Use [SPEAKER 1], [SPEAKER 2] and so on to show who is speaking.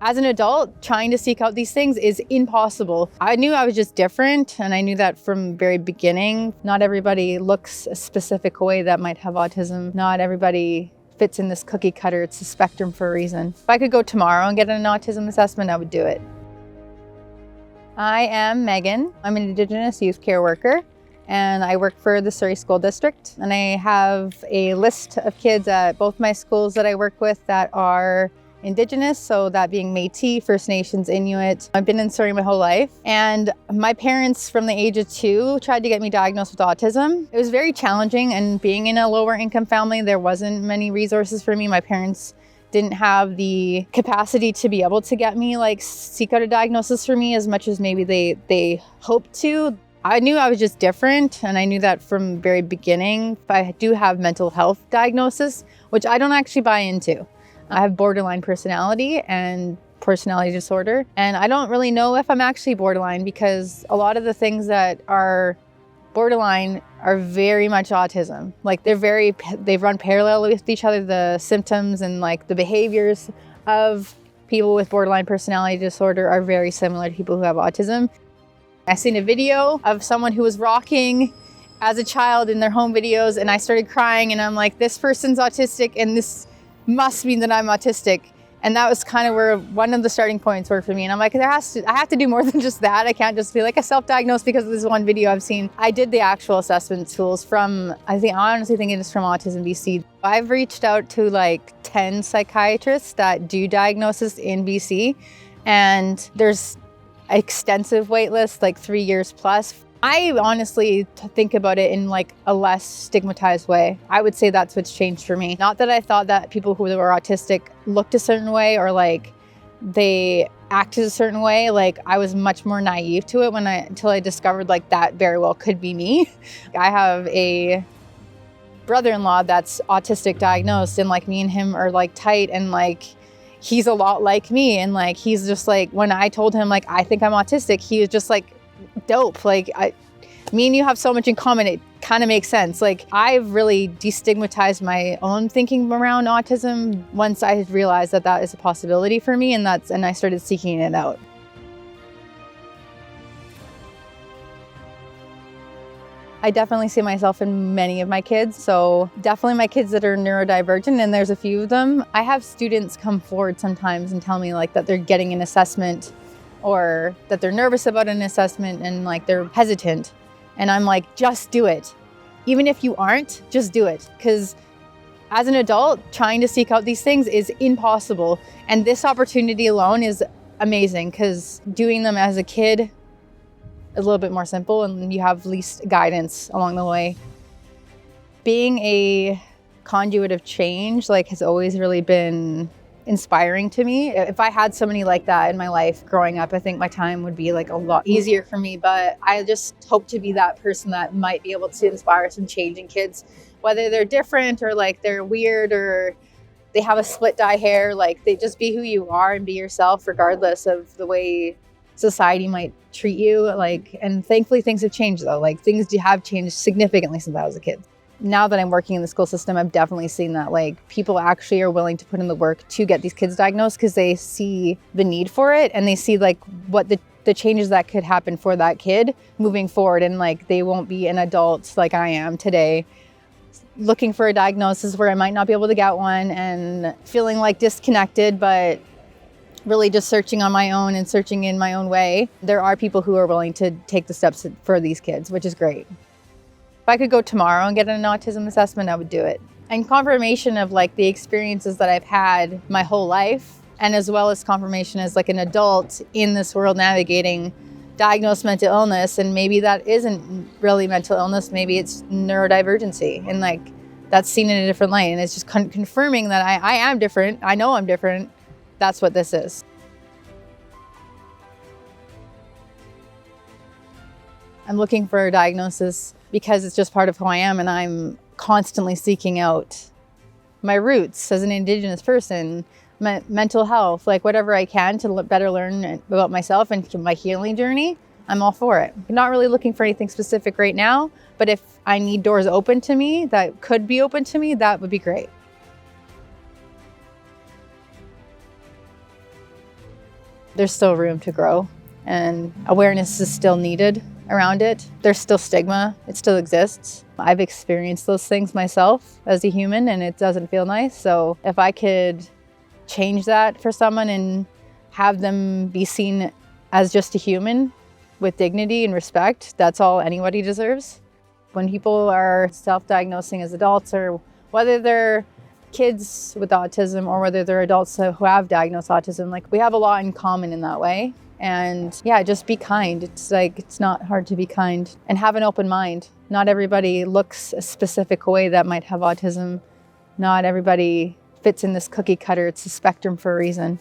[SPEAKER 1] As an adult, trying to seek out these things is impossible. I knew I was just different, and I knew that from very beginning. Not everybody looks a specific way that might have autism. Not everybody fits in this cookie cutter. It's a spectrum for a reason. If I could go tomorrow and get an autism assessment, I would do it. I am Megan. I'm an Indigenous youth care worker, and I work for the Surrey School District. And I have a list of kids at both my schools that I work with that are Indigenous, so that being Métis, First Nations, Inuit. I've been in Surrey my whole life, and my parents from the age of 2 tried to get me diagnosed with autism. It was very challenging, and being in a lower income family, there wasn't many resources for me. My parents didn't have the capacity to be able to get me, seek out a diagnosis for me as much as maybe they hoped to. I knew I was just different, and I knew that from very beginning. I do have mental health diagnosis, which I don't actually buy into. I have borderline personality and personality disorder, and I don't really know if I'm actually borderline because a lot of the things that are borderline are very much autism. They run parallel with each other. The symptoms and the behaviors of people with borderline personality disorder are very similar to people who have autism. I seen a video of someone who was rocking as a child in their home videos, and I started crying, and I'm like, this person's autistic, and this must mean that I'm autistic. And that was kind of where one of the starting points were for me. And I'm like, I have to do more than just that. I can't just be like a self-diagnosed because of this one video I've seen. I did the actual assessment tools from, I honestly think it is from Autism BC. I've reached out to 10 psychiatrists that do diagnosis in BC, and there's extensive wait list, 3 years plus. I honestly think about it in a less stigmatized way. I would say that's what's changed for me. Not that I thought that people who were autistic looked a certain way or they acted a certain way. I was much more naive to it until I discovered that very well could be me. I have a brother-in-law that's autistic diagnosed, and me and him are tight, and he's a lot like me, and he's just when I told him I think I'm autistic, he was just dope. Me and you have so much in common. It kind of makes sense. I've really destigmatized my own thinking around autism once I realized that that is a possibility for me, and I started seeking it out. I definitely see myself in many of my kids. So definitely my kids that are neurodivergent, and there's a few of them. I have students come forward sometimes and tell me that they're getting an assessment, or that they're nervous about an assessment and they're hesitant. And I'm like, just do it. Even if you aren't, just do it. Because as an adult, trying to seek out these things is impossible. And this opportunity alone is amazing, because doing them as a kid is a little bit more simple, and you have least guidance along the way. Being a conduit of change has always really been inspiring to me. If I had somebody like that in my life growing up, I think my time would be a lot easier for me. But I just hope to be that person that might be able to inspire some change in kids, whether they're different or they're weird or they have a split dye hair. They just be who you are and be yourself regardless of the way society might treat you. And thankfully things have changed though. Things have changed significantly since I was a kid. Now that I'm working in the school system, I've definitely seen that people actually are willing to put in the work to get these kids diagnosed, because they see the need for it, and they see what the changes that could happen for that kid moving forward. And they won't be an adult like I am today, looking for a diagnosis where I might not be able to get one and feeling disconnected, but really just searching on my own and searching in my own way. There are people who are willing to take the steps for these kids, which is great. If I could go tomorrow and get an autism assessment, I would do it. And confirmation of the experiences that I've had my whole life, and as well as confirmation as an adult in this world navigating diagnosed mental illness. And maybe that isn't really mental illness, maybe it's neurodivergency, and that's seen in a different light. And it's just confirming that I am different. I know I'm different. That's what this is. I'm looking for a diagnosis because it's just part of who I am, and I'm constantly seeking out my roots as an Indigenous person, mental health, whatever I can to better learn about myself and my healing journey. I'm all for it. I'm not really looking for anything specific right now, but if I need doors open to me that could be open to me, that would be great. There's still room to grow, and awareness is still needed around it. There's still stigma. It still exists. I've experienced those things myself as a human, and it doesn't feel nice. So if I could change that for someone and have them be seen as just a human with dignity and respect, that's all anybody deserves. When people are self-diagnosing as adults, or whether they're kids with autism or whether they're adults who have diagnosed autism, like, we have a lot in common in that way. And yeah, just be kind. It's not hard to be kind and have an open mind. Not everybody looks a specific way that might have autism. Not everybody fits in this cookie cutter. It's a spectrum for a reason.